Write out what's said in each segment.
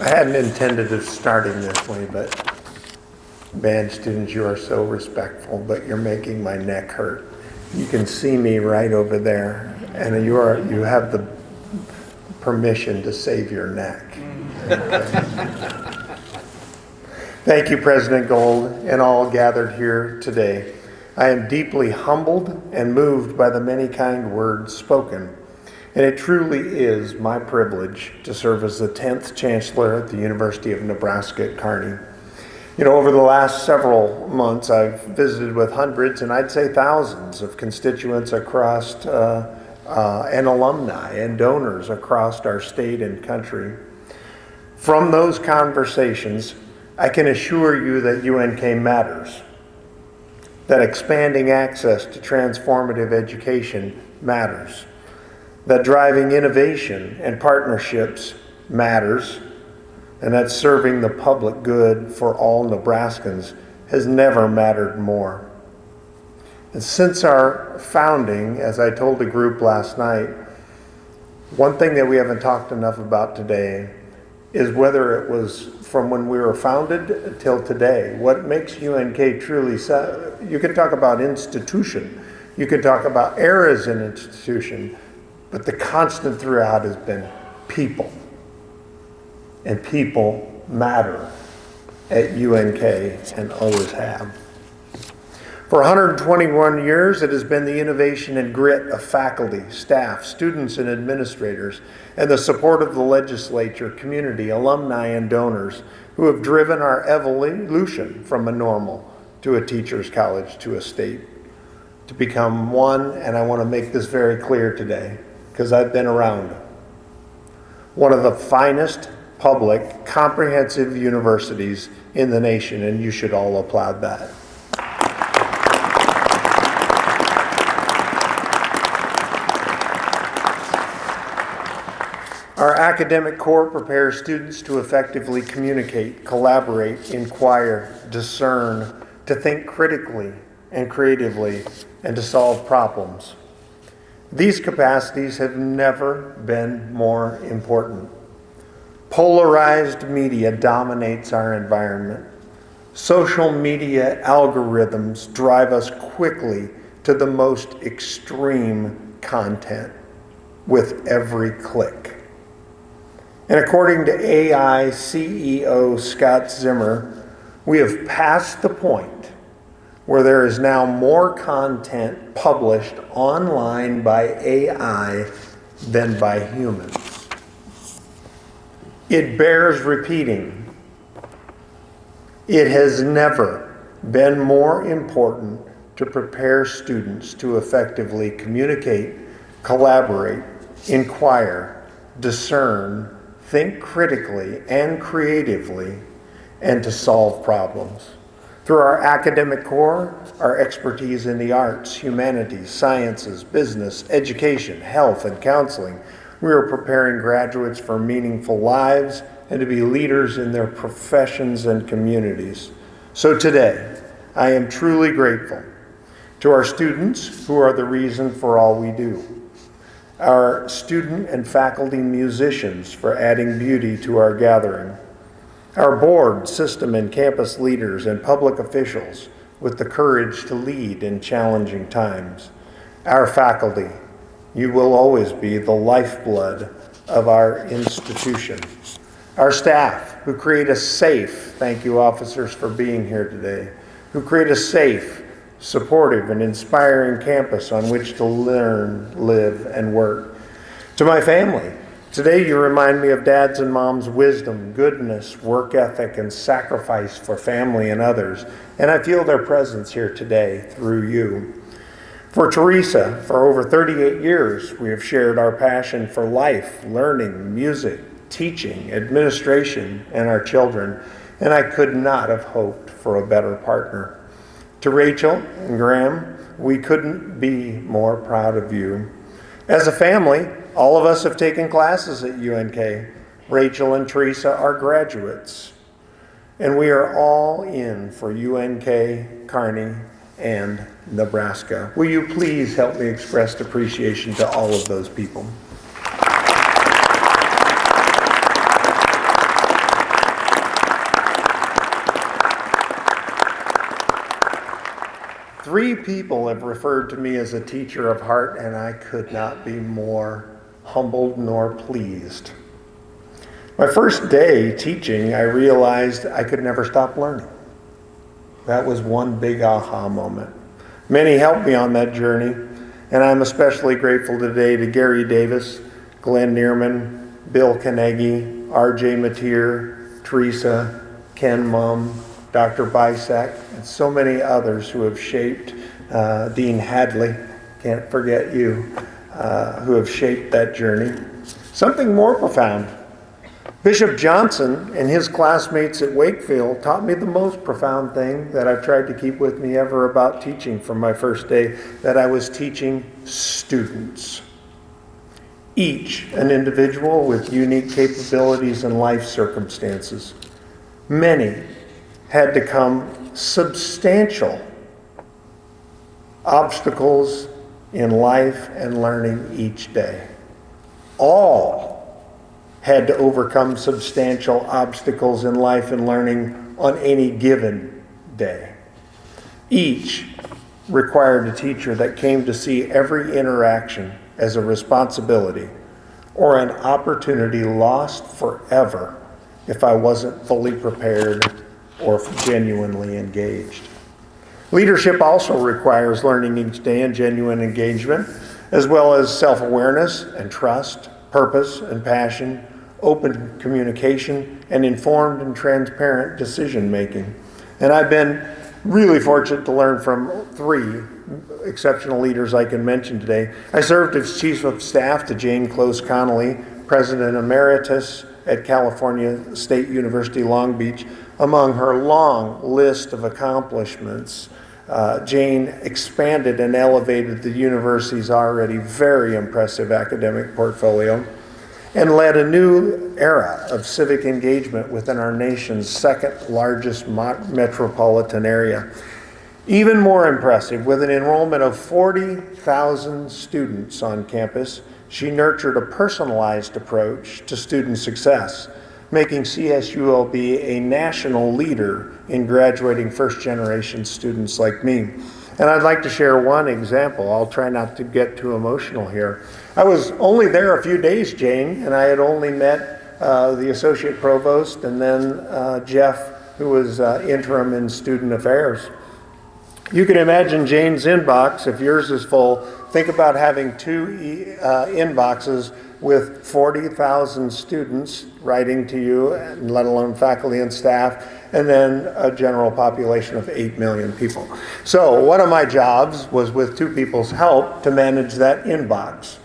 I hadn't intended of starting this way, but band students, you are so respectful, but you're making my neck hurt. You can see me right over there, and you have the permission to save your neck. Okay. Thank you, President Gold, and all gathered here today. I am deeply humbled and moved by the many kind words spoken. And it truly is my privilege to serve as the 10th Chancellor at the University of Nebraska at Kearney. You know, over the last several months, I've visited with hundreds, and I'd say thousands of constituents across, and alumni and donors across our state and country. From those conversations, I can assure you that UNK matters, that expanding access to transformative education matters, that driving innovation and partnerships matters, and that serving the public good for all Nebraskans has never mattered more. And since our founding, as I told the group last night, one thing that we haven't talked enough about today is whether it was from when we were founded till today. What makes UNK truly, you can talk about institution, you can talk about eras in institution, but the constant throughout has been people. And people matter at UNK and always have. For 121 years, it has been the innovation and grit of faculty, staff, students, and administrators, and the support of the legislature, community, alumni, and donors who have driven our evolution from a normal to a teacher's college to a state to become one, and I want to make this very clear today, because I've been around, one of the finest public, comprehensive universities in the nation, and you should all applaud that. Our academic core prepares students to effectively communicate, collaborate, inquire, discern, to think critically and creatively, and to solve problems. These capacities have never been more important. Polarized media dominates our environment. Social media algorithms drive us quickly to the most extreme content with every click. And according to AI CEO Scott Zimmer, we have passed the point where there is now more content published online by AI than by humans. It bears repeating. It has never been more important to prepare students to effectively communicate, collaborate, inquire, discern, think critically and creatively, and to solve problems. Through our academic core, our expertise in the arts, humanities, sciences, business, education, health, and counseling, we are preparing graduates for meaningful lives and to be leaders in their professions and communities. So today, I am truly grateful to our students who are the reason for all we do, our student and faculty musicians for adding beauty to our gathering, our board, system, and campus leaders and public officials with the courage to lead in challenging times, our faculty, you will always be the lifeblood of our institution. Our staff, who create a safe, thank you officers for being here today, who create a safe, supportive, and inspiring campus on which to learn, live, and work. To my family, today you remind me of Dad's and Mom's wisdom, goodness, work ethic, and sacrifice for family and others, and I feel their presence here today through you. For Teresa, for over 38 years, we have shared our passion for life, learning, music, teaching, administration, and our children, and I could not have hoped for a better partner. To Rachel and Graham, we couldn't be more proud of you. As a family, all of us have taken classes at UNK. Rachel and Teresa are graduates, and we are all in for UNK, Kearney, and Nebraska. Will you please help me express appreciation to all of those people? 3 people have referred to me as a teacher of heart, and I could not be more humbled nor pleased. My first day teaching, I realized I could never stop learning. That was one big aha moment. Many helped me on that journey, and I'm especially grateful today to Gary Davis, Glenn Neerman, Bill Carnegie, R.J. Mateer, Teresa, Ken Mum, Dr. Bisek, and so many others who have shaped, Dean Hadley, can't forget you, who have shaped that journey. Something more profound. Bishop Johnson and his classmates at Wakefield taught me the most profound thing that I've tried to keep with me ever about teaching from my first day, that I was teaching students. Each an individual with unique capabilities and life circumstances. Many had to come substantial obstacles in life and learning each day. All had to overcome substantial obstacles in life and learning on any given day. Each required a teacher that came to see every interaction as a responsibility or an opportunity lost forever if I wasn't fully prepared or genuinely engaged. Leadership also requires learning each day and genuine engagement, as well as self-awareness and trust, purpose and passion, open communication, and informed and transparent decision-making. And I've been really fortunate to learn from 3 exceptional leaders I can mention today. I served as Chief of Staff to Jane Close Connolly, President Emeritus at California State University, Long Beach. Among her long list of accomplishments, Jane expanded and elevated the university's already very impressive academic portfolio and led a new era of civic engagement within our nation's 2nd largest metropolitan area. Even more impressive, with an enrollment of 40,000 students on campus, she nurtured a personalized approach to student success, making CSULB a national leader in graduating first-generation students like me. And I'd like to share one example. I'll try not to get too emotional here. I was only there a few days, Jane, and I had only met the Associate Provost and then Jeff, who was interim in Student Affairs. You can imagine Jane's inbox, if yours is full. Think about having 2 inboxes with 40,000 students writing to you, let alone faculty and staff, and then a general population of 8 million people. So one of my jobs was, with 2 people's help, to manage that inbox.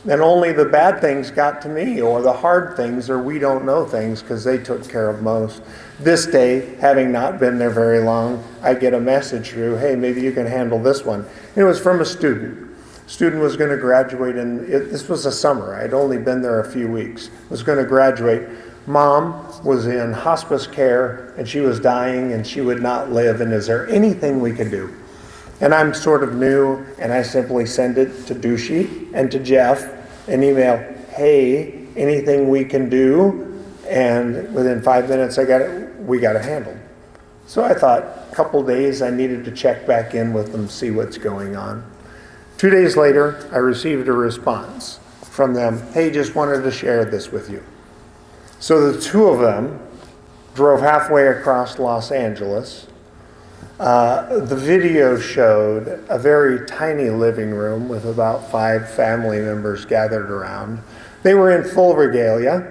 And only the bad things got to me, or the hard things, or we don't know things, because they took care of most. This day, having not been there very long, I get a message through, hey, maybe you can handle this one. And it was from a student. Student was going to graduate, this was a summer. I'd only been there a few weeks. Was going to graduate. Mom was in hospice care, and she was dying, and she would not live, and is there anything we could do? And I'm sort of new, and I simply send it to Douchey and to Jeff, an email, hey, anything we can do? And within 5 minutes, we got it handled. So I thought, a couple days, I needed to check back in with them, see what's going on. 2 days later, I received a response from them, hey, just wanted to share this with you. So the 2 of them drove halfway across Los Angeles. The video showed a very tiny living room with about 5 family members gathered around. They were in full regalia.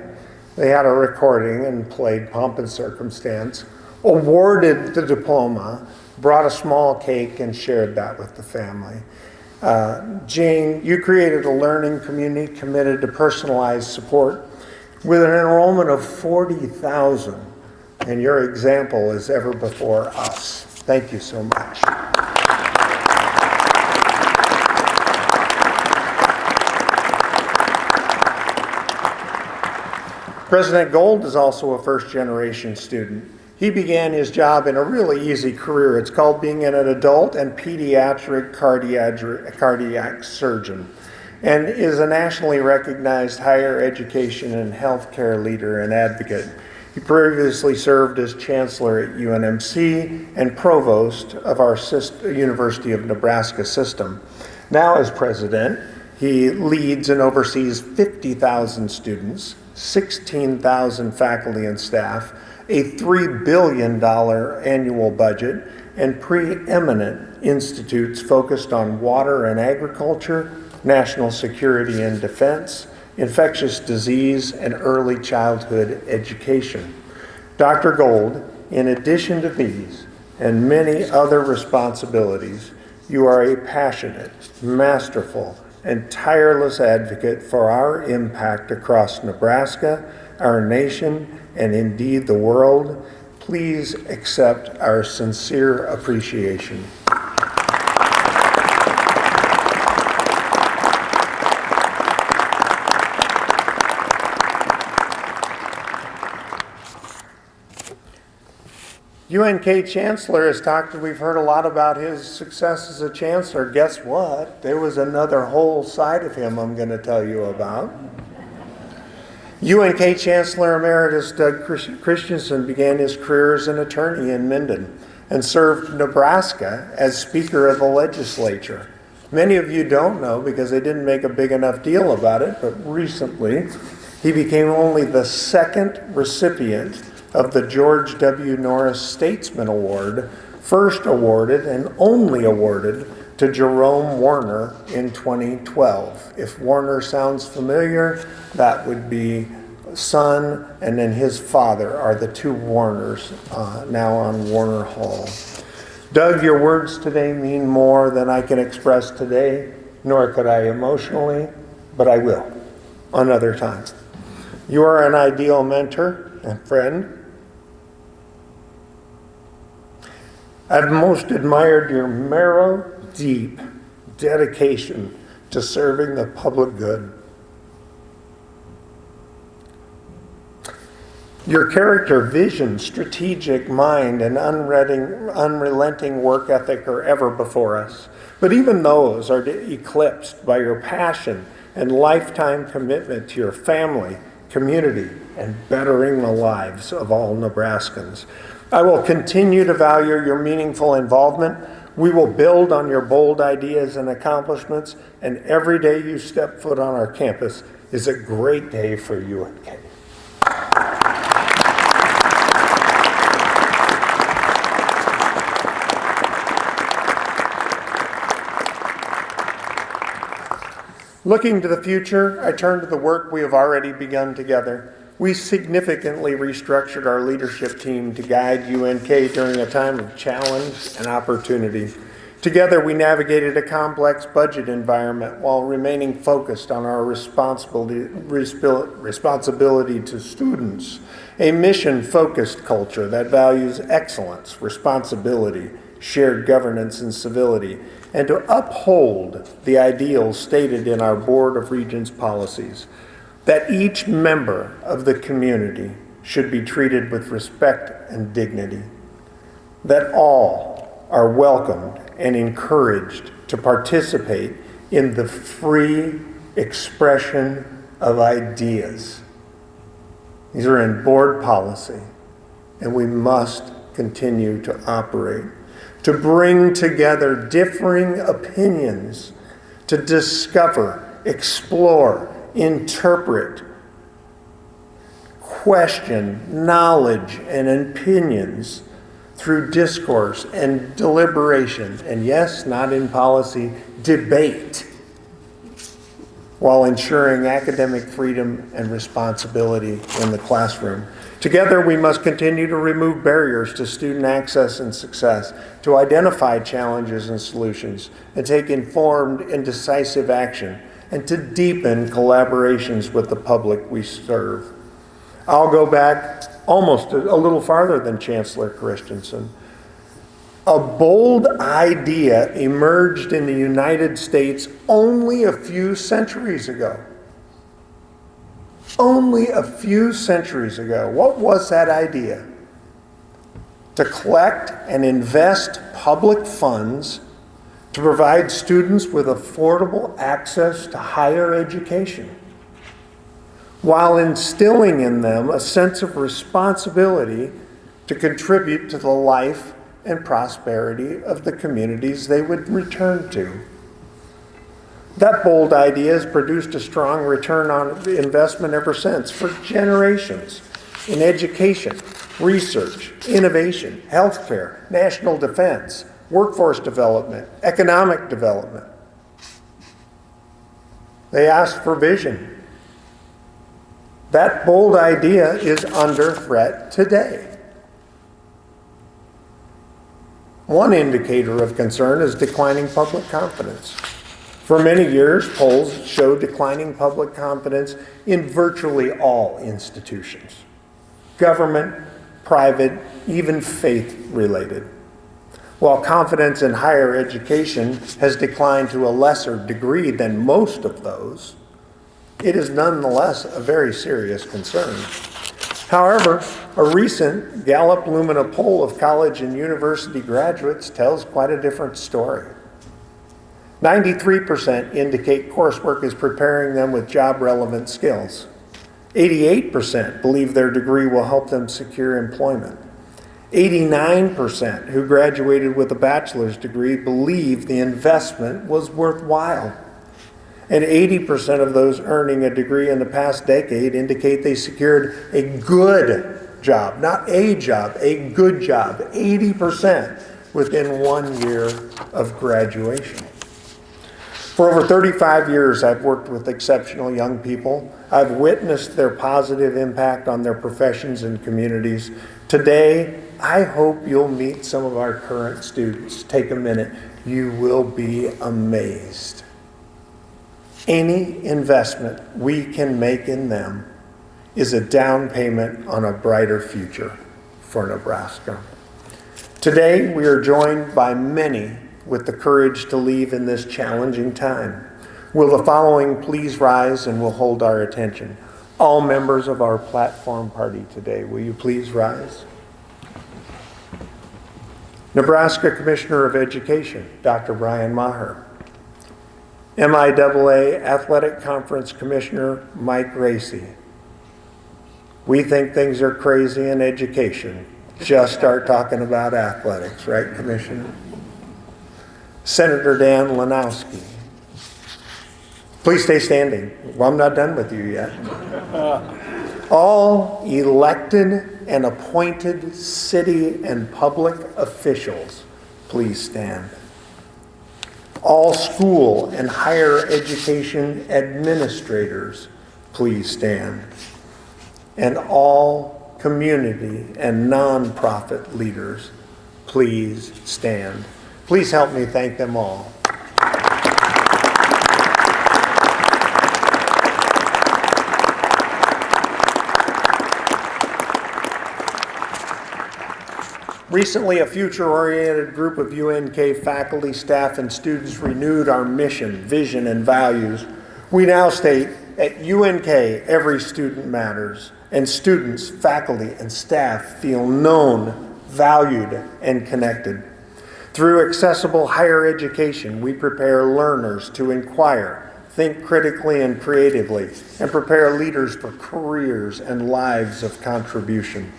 They had a recording and played Pomp and Circumstance, awarded the diploma, brought a small cake, and shared that with the family. Jane, you created a learning community committed to personalized support with an enrollment of 40,000, and your example is ever before us. Thank you so much. President Gold is also a first-generation student. He began his job in a really easy career. It's called being an adult and pediatric cardiac surgeon, and is a nationally recognized higher education and healthcare leader and advocate. He previously served as Chancellor at UNMC and Provost of our University of Nebraska system. Now as President, he leads and oversees 50,000 students, 16,000 faculty and staff, a $3 billion annual budget, and preeminent institutes focused on water and agriculture, national security and defense, infectious disease, and early childhood education. Dr. Gold, in addition to these and many other responsibilities, you are a passionate, masterful, and tireless advocate for our impact across Nebraska, our nation, and indeed the world. Please accept our sincere appreciation. UNK Chancellor has talked, we've heard a lot about his success as a Chancellor. Guess what? There was another whole side of him I'm going to tell you about. UNK Chancellor Emeritus Doug Christensen began his career as an attorney in Minden and served Nebraska as Speaker of the Legislature. Many of you don't know because they didn't make a big enough deal about it, but recently he became only the second recipient of the George W. Norris Statesman Award, first awarded and only awarded to Jerome Warner in 2012. If Warner sounds familiar, that would be son and then his father are the two Warners now on Warner Hall. Doug, your words today mean more than I can express today, nor could I emotionally, but I will another time. You are an ideal mentor and friend. I've most admired your narrow, deep dedication to serving the public good. Your character, vision, strategic mind, and unrelenting work ethic are ever before us. But even those are eclipsed by your passion and lifetime commitment to your family, community, and bettering the lives of all Nebraskans. I will continue to value your meaningful involvement. We will build on your bold ideas and accomplishments, and every day you step foot on our campus is a great day for UNK. Looking to the future, I turn to the work we have already begun together. We significantly restructured our leadership team to guide UNK during a time of challenge and opportunity. Together, we navigated a complex budget environment while remaining focused on our responsibility to students, a mission-focused culture that values excellence, responsibility, shared governance, and civility, and to uphold the ideals stated in our Board of Regents policies, that each member of the community should be treated with respect and dignity, that all are welcomed and encouraged to participate in the free expression of ideas. These are in board policy, and we must continue to operate, to bring together differing opinions, to discover, explore, interpret, question knowledge and opinions through discourse and deliberation, and yes, not in policy, debate, while ensuring academic freedom and responsibility in the classroom. Together, we must continue to remove barriers to student access and success, to identify challenges and solutions, and take informed and decisive action, and to deepen collaborations with the public we serve. I'll go back almost a little farther than Chancellor Christensen. A bold idea emerged in the United States only a few centuries ago. Only a few centuries ago. What was that idea? To collect and invest public funds to provide students with affordable access to higher education. while instilling in them a sense of responsibility to contribute to the life and prosperity of the communities they would return to. That bold idea has produced a strong return on investment ever since for generations in education, research, innovation, healthcare, national defense, workforce development, economic development. They asked for vision. That bold idea is under threat today. One indicator of concern is declining public confidence. For many years, polls show declining public confidence in virtually all institutions, government, private, even faith-related. While confidence in higher education has declined to a lesser degree than most of those, it is nonetheless a very serious concern. However, a recent Gallup Lumina poll of college and university graduates tells quite a different story. 93% indicate coursework is preparing them with job-relevant skills. 88% believe their degree will help them secure employment. 89% who graduated with a bachelor's degree believe the investment was worthwhile. And 80% of those earning a degree in the past decade indicate they secured a good job, not a job, a good job, 80% within 1 year of graduation. For over 35 years, I've worked with exceptional young people. I've witnessed their positive impact on their professions and communities. Today, I hope you'll meet some of our current students. Take a minute. You will be amazed. Any investment we can make in them is a down payment on a brighter future for Nebraska. Today, we are joined by many with the courage to leave in this challenging time. Will the following please rise and we'll hold our attention? All members of our platform party today, will you please rise? Nebraska Commissioner of Education, Dr. Brian Maher. MIAA Athletic Conference Commissioner Mike Racy. We think things are crazy in education. Just start talking about athletics, right, Commissioner? Senator Dan Lanowski. Please stay standing. Well, I'm not done with you yet. All elected and appointed city and public officials, please stand. All school and higher education administrators, please stand. And all community and nonprofit leaders, please stand. Please help me thank them all. Recently, a future-oriented group of UNK faculty, staff, and students renewed our mission, vision, and values. We now state, at UNK, every student matters, and students, faculty, and staff feel known, valued, and connected. Through accessible higher education, we prepare learners to inquire, think critically and creatively, and prepare leaders for careers and lives of contribution.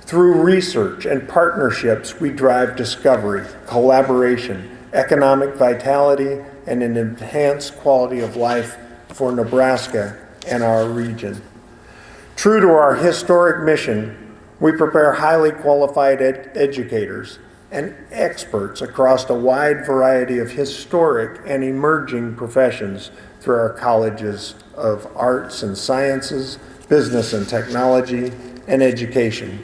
Through research and partnerships, we drive discovery, collaboration, economic vitality, and an enhanced quality of life for Nebraska and our region. True to our historic mission, we prepare highly qualified educators and experts across a wide variety of historic and emerging professions through our colleges of arts and sciences, business and technology, and education.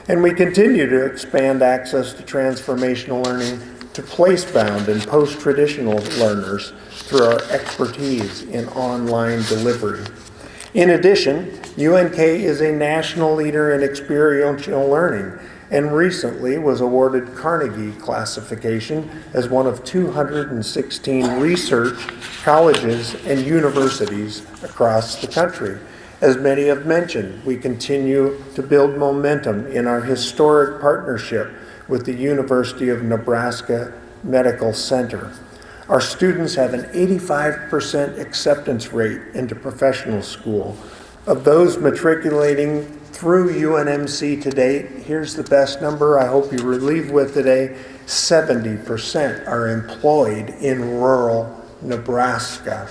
And we continue to expand access to transformational learning to place-bound and post-traditional learners through our expertise in online delivery. In addition, UNK is a national leader in experiential learning and recently was awarded Carnegie classification as one of 216 research colleges and universities across the country. As many have mentioned, we continue to build momentum in our historic partnership with the University of Nebraska Medical Center. Our students have an 85% acceptance rate into professional school, Of those matriculating through UNMC to date, here's the best number I hope you leave with today. 70% are employed in rural Nebraska,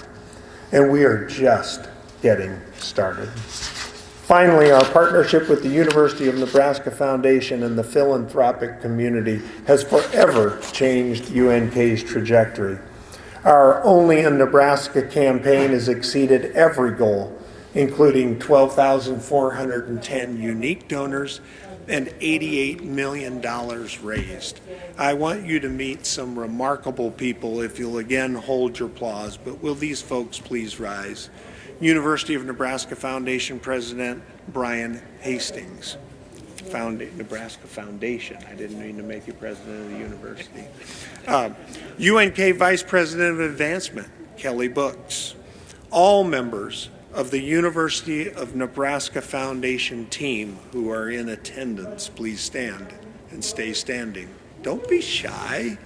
and we are just getting started. Finally, our partnership with the University of Nebraska Foundation and the philanthropic community has forever changed UNK's trajectory. Our Only in Nebraska campaign has exceeded every goal, including 12,410 unique donors and $88 million raised. I want you to meet some remarkable people if you'll again hold your applause, but will these folks please rise? University of Nebraska Foundation President Brian Hastings. Nebraska Foundation. I didn't mean to make you president of the university. UNK Vice President of Advancement, Kelly Books. All members of the University of Nebraska Foundation team who are in attendance, please stand and stay standing. Don't be shy.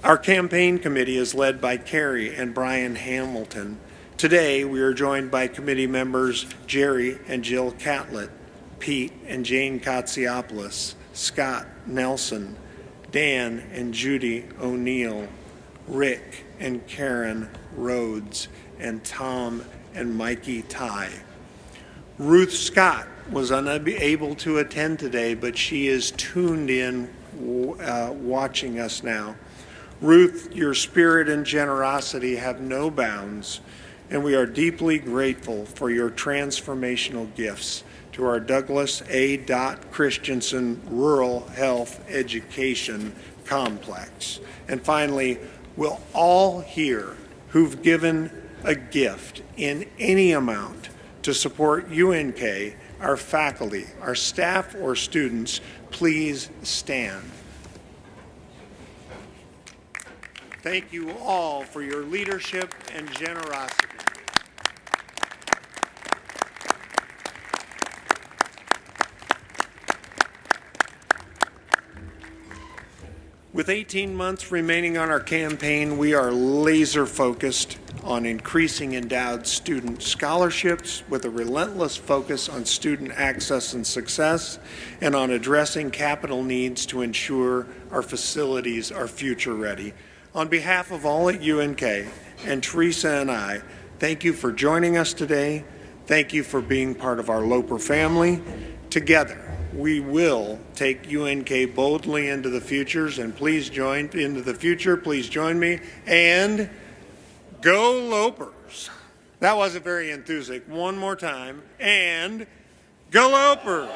Our campaign committee is led by Carrie and Brian Hamilton. Today, we are joined by committee members Jerry and Jill Catlett, Pete and Jane Katsiopoulos, Scott Nelson, Dan and Judy O'Neill, Rick and Karen Rhodes, and Tom and Mikey Ty. Ruth Scott was unable to attend today, but she is tuned in, watching us now. Ruth, your spirit and generosity have no bounds, and we are deeply grateful for your transformational gifts to our Douglas A. Christensen Rural Health Education Complex. And finally, will all here who've given a gift in any amount to support UNK, our faculty, our staff, or students, please stand. Thank you all for your leadership and generosity. With 18 months remaining on our campaign, we are laser focused on increasing endowed student scholarships with a relentless focus on student access and success, and on addressing capital needs to ensure our facilities are future ready. On behalf of all at UNK and Teresa and I, thank you for joining us today. Thank you for being part of our Loper family. Together, we will take UNK boldly into the futures, and please join me, and go Lopers. That wasn't very enthusiastic. One more time, and go Lopers.